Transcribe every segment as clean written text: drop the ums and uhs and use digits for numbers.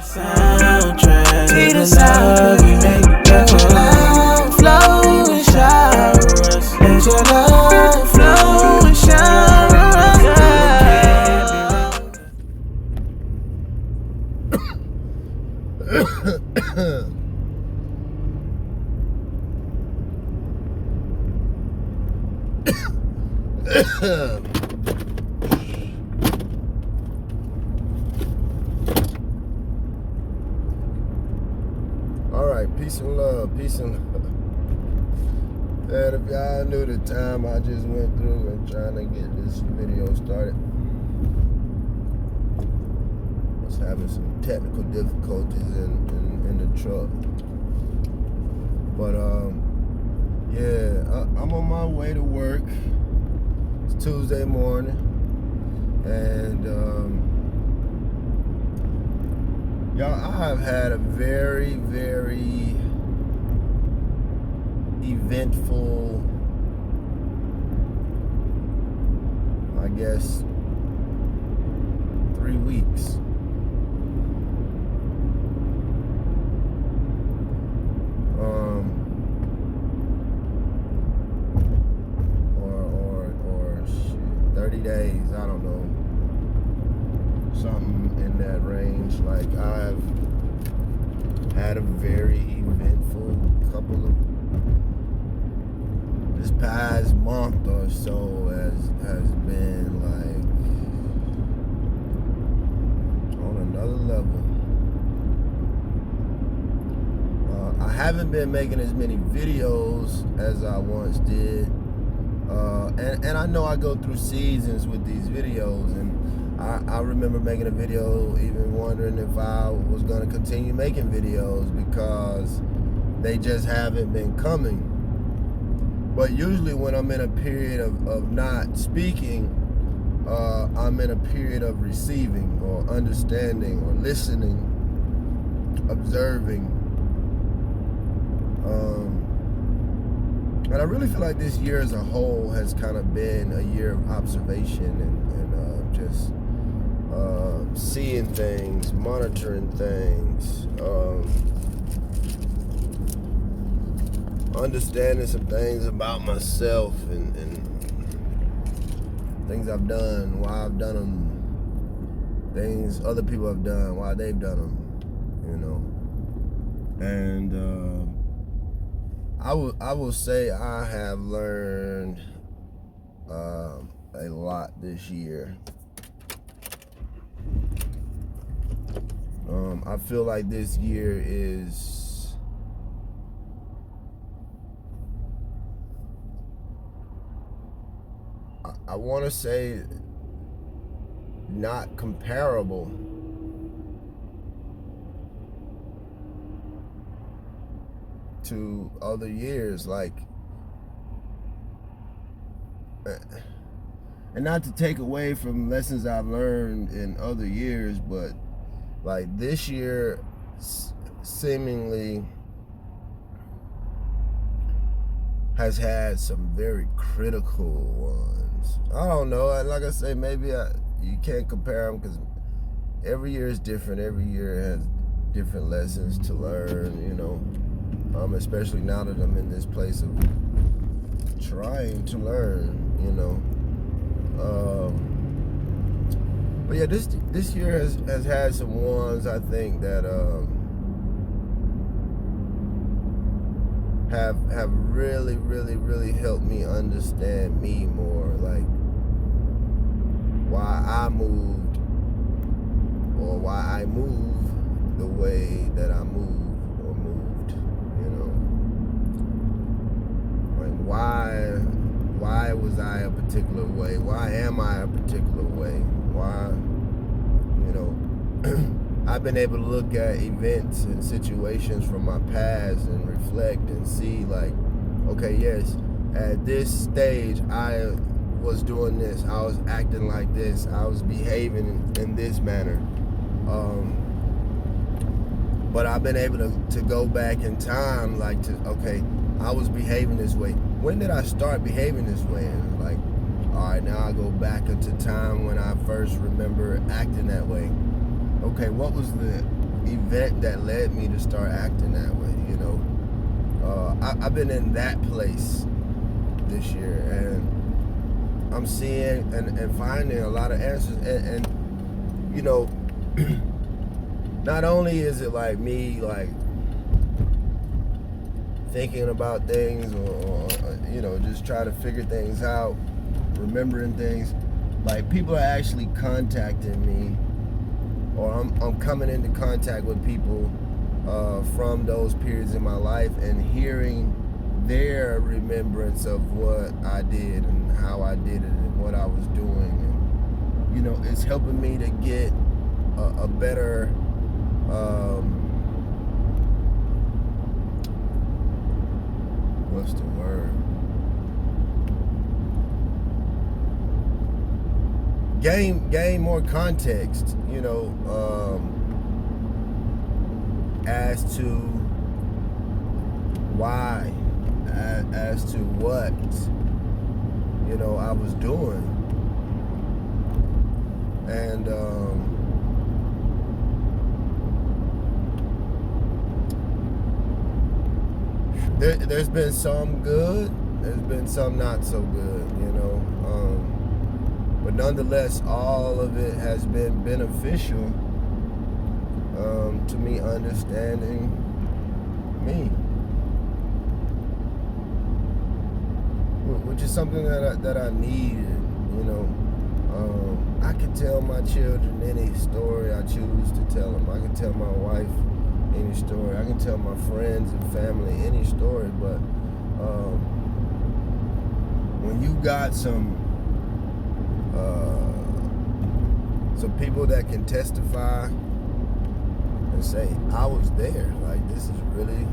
Soundtrack to the love we make. Let your love flow and shower us. Let your love flow and shower us. Alright, peace and love, peace and love. And if y'all knew the time I just went through and trying to get this video started, I was having some technical difficulties in the truck. But yeah, I'm on my way to work. It's Tuesday morning, and y'all, I have had a very, very eventful, I guess, 3 weeks. Or shit, 30 days, I don't know. Something in that range. Like, I've had a very eventful couple of, this past month or so has been like on another level. I haven't been making as many videos as I once did, and I know I go through seasons with these videos, and I remember making a video even wondering if I was going to continue making videos because they just haven't been coming. But usually when I'm in a period of not speaking, I'm in a period of receiving or understanding or listening, observing. And I really feel like this year as a whole has kind of been a year of observation and just seeing things, monitoring things, understanding some things about myself and things I've done, why I've done them, things other people have done, why they've done them, you know. And I will say I have learned a lot this year. I feel like this year is I want to say not comparable to other years, like, and not to take away from lessons I've learned in other years, but like this year seemingly has had some very critical ones. I don't know, like I say, maybe you can't compare them because every year is different. Every year has different lessons to learn, you know. Especially now that I'm in this place of trying to learn, you know. But yeah, this year has had some ones I think that have really, really, really helped me understand me more, like why I moved or why I move the way that I moved or moved, you know. Like why was I a particular way? Why am I a particular way? Why, you know, I've been able to look at events and situations from my past and reflect and see, like, okay, yes, at this stage, I was doing this, I was acting like this, I was behaving in this manner. But I've been able to go back in time, like, okay, I was behaving this way. When did I start behaving this way? And like, all right, now I go back into time when I first remember acting that way. Okay, what was the event that led me to start acting that way? You know, I've been in that place this year, and I'm seeing and finding a lot of answers. And you know, not only is it like me like thinking about things or you know, just trying to figure things out, remembering things, like people are actually contacting me, or I'm coming into contact with people from those periods in my life and hearing their remembrance of what I did and how I did it and what I was doing. And you know, it's helping me to get a better what's the word? Gain more context, you know, as to why, as to what, you know, I was doing. And there's been some good, there's been some not so good, you know. But nonetheless, all of it has been beneficial to me understanding me, which is something that I needed, you know. I can tell my children any story I choose to tell them. I can tell my wife any story. I can tell my friends and family any story. But when you got some people that can testify and say, I was there, like, this is really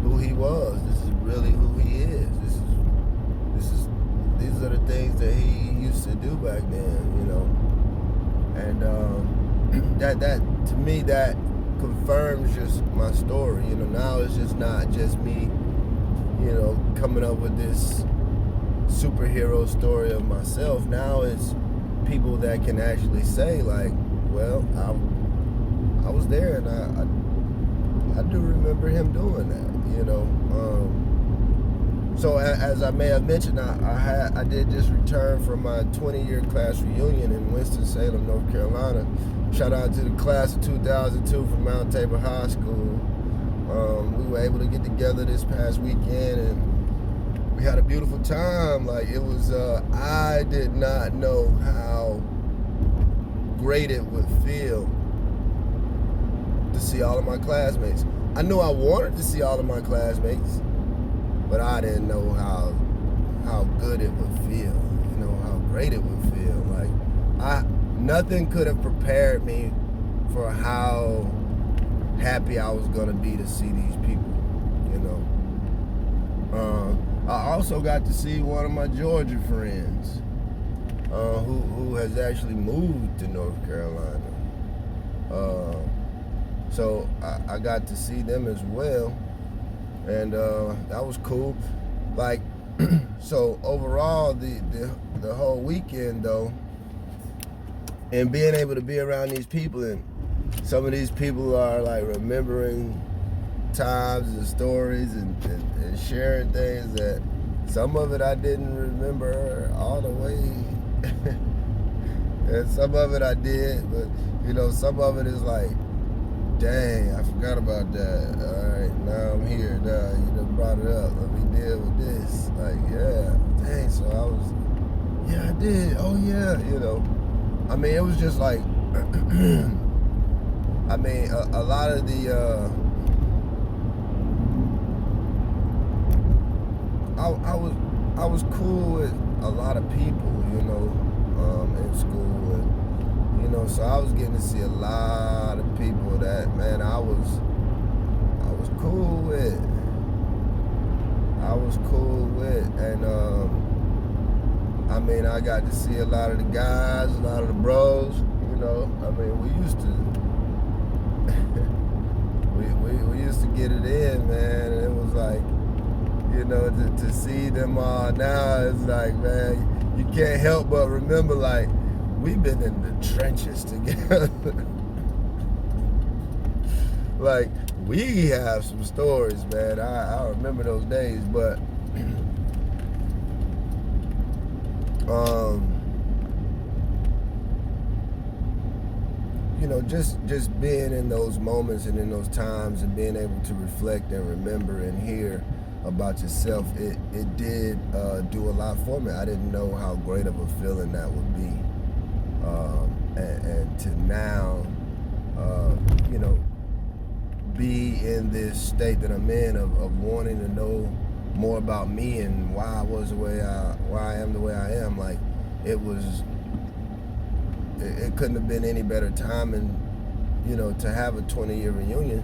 who he was, this is really who he is, these are the things that he used to do back then, you know. And that to me, that confirms just my story, you know. Now it's just not just me, you know, coming up with this superhero story of myself. Now it's people that can actually say, like, well, I was there, and I do remember him doing that, you know. So as I may have mentioned, I did just return from my 20-year class reunion in Winston-Salem, North Carolina. Shout out to the class of 2002 from Mount Tabor High School. We were able to get together this past weekend, and we had a beautiful time. Like, it was, I did not know how great it would feel to see all of my classmates. I knew I wanted to see all of my classmates, but I didn't know how good it would feel, you know, how great it would feel. Like, nothing could have prepared me for how happy I was gonna be to see these people, you know. I also got to see one of my Georgia friends who has actually moved to North Carolina. So I got to see them as well, and that was cool. Like, so overall, the whole weekend though, and being able to be around these people, and some of these people are like remembering times and stories and sharing things that some of it I didn't remember all the way, and some of it I did, but you know, some of it is like, dang, I forgot about that. All right, now I'm here. Now you done brought it up. Let me deal with this. Like, yeah, dang. So yeah, I did. Oh yeah, you know. I mean, it was just like, I mean, a lot of the, I was cool with a lot of people, you know, in school, and you know, so I was getting to see a lot of people that, man, I was cool with. I was cool with, and I mean, I got to see a lot of the guys, a lot of the bros, you know. I mean, we used to we used to get it in, man, and it was like, You know, to see them all now, it's like, man, you can't help but remember, like, we've been in the trenches together. Like, we have some stories, man. I remember those days, but you know, just being in those moments and in those times and being able to reflect and remember and hear about yourself, it did do a lot for me. I didn't know how great of a feeling that would be. And to now, you know, be in this state that I'm in of wanting to know more about me and why I was the way why I am the way I am. Like, it couldn't have been any better time, and you know, to have a 20-year reunion,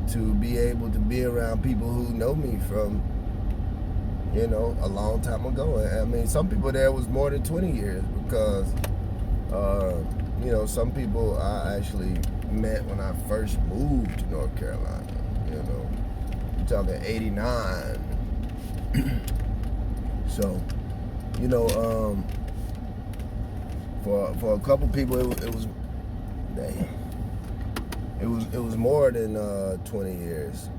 to be able to be around people who know me from, you know, a long time ago. I mean, some people there was more than 20 years because, you know, some people I actually met when I first moved to North Carolina. You know, I'm talking '89. So, you know, for a couple people, it was more than 20 years.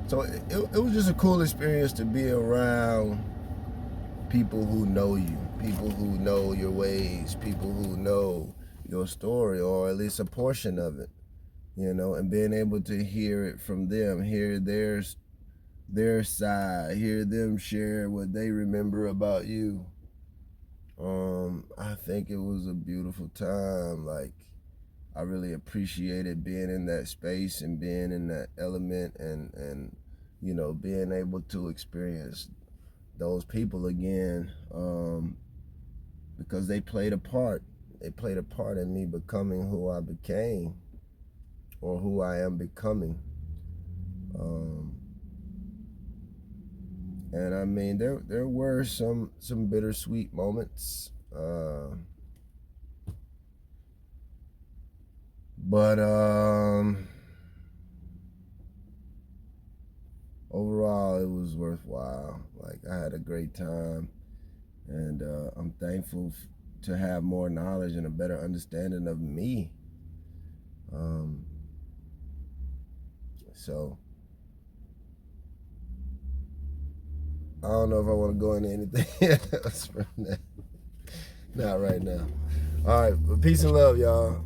So it was just a cool experience to be around people who know you, people who know your ways, people who know your story, or at least a portion of it, you know, and being able to hear it from them, hear their side, hear them share what they remember about you. I think it was a beautiful time. Like, I really appreciated being in that space and being in that element, and you know, being able to experience those people again, because they played a part. They played a part in me becoming who I became, or who I am becoming. And I mean, there were some bittersweet moments, but overall, it was worthwhile. Like, I had a great time, and I'm thankful to have more knowledge and a better understanding of me. So I don't know if I want to go into anything else from that. Not right now. All right, but peace and love, y'all.